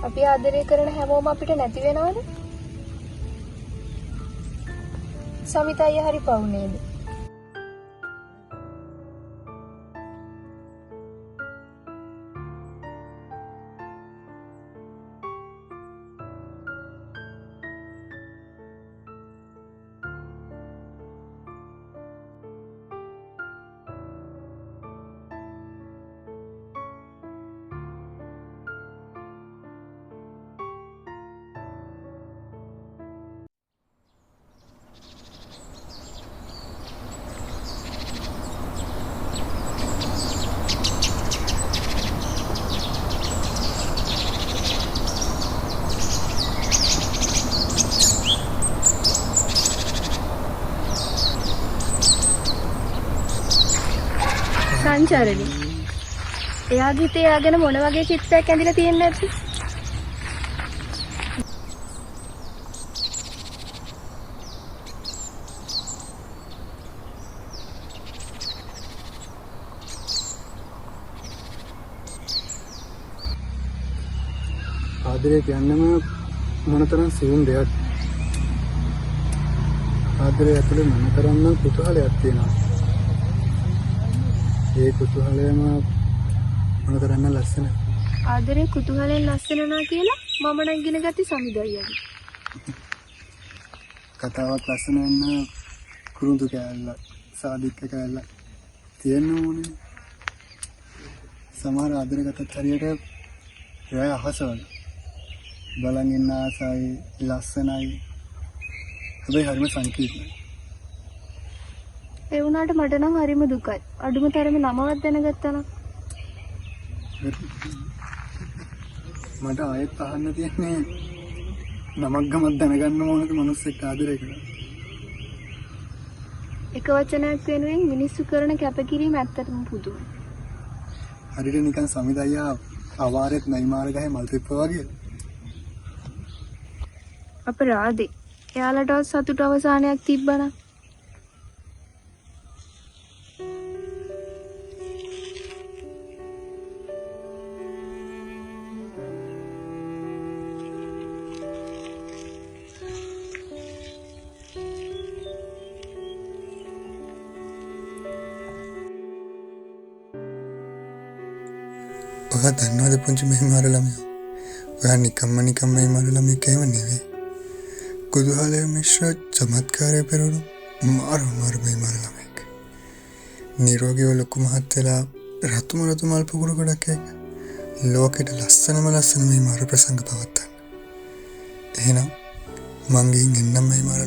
අපි ආදරය කරන හැමෝම අපිට නැති වෙනවද? සමිත අයියා හරි පව් නේද? සංචාරණි. එයාගේ හිතේ එයා ගැන මොන වගේ චිත්තයක් ඇඳිලා තියෙන්නේ නැද්ද? ආදරය කියන්නම මොනතරම් සියුම් දෙයක්. ආදරය ඇතුලේ මොනතරම් කුතුහලයක් තියෙනවා. ඒ කුතුහලයම මොනතරම් ලස්සනයි. ආදරේ කුතුහලෙන් ලස්සන නා කියලා මම නම් ඉගෙන ගත්තේ සමිදයියගේ. කතාවක් ලස්සන වෙන්න කුරුඳු කෑල්ල, සාදික්ක කෑල්ල තියෙන්න ඕනේ. සමහර ආදරය ගතත් හරියට එයා අහසවල. බලන් ඉන්න ආසයි, ලස්සනයි. හැබැයි හරිම සංකීර්ණයි. ඒ වුණාට මට නම් හරිම දුකයි. අඩුම තරමේ නමවත් දැනගත්තා නම්. මට ආයෙත් අහන්න තියෙන්නේ නමක් ගමක් දැනගන්න ඕනද මනුස්සෙක් ආදරය කරලා. එක වචනයක් වෙනුවෙන් මිනිස්සු කරන කැපකිරීම ඇත්තටම පුදුමයි. හරියට නිකන් සමිදයියා අවාරෙත් නයිමාර ගහේ මල් තිප්පා වගේ. අපරාධේ. එයාලටවත් සතුට අවසානයක් තිබ්බනම්. ඔයා දන්නවද පුංචි මෙහිමාර ළමයා? ඔයා නිකම්ම මෙහිමාර ළමයෙක් එහෙම නෙවෙයි. කුතුහලය මිශ්‍ර චමත්කාරය පෙරළු මාර මෙහිමාර ළමයෙක්. නිරෝගීව ලොකු මහත් වෙලා රතු මල් පුකුරු ගොඩක් එක්ක ලෝකෙට ලස්සන මෙහිමාර ප්‍රසංග පවත්තන්න. එහෙනම් මං ගිහින් එන්නම් මෙහිමාර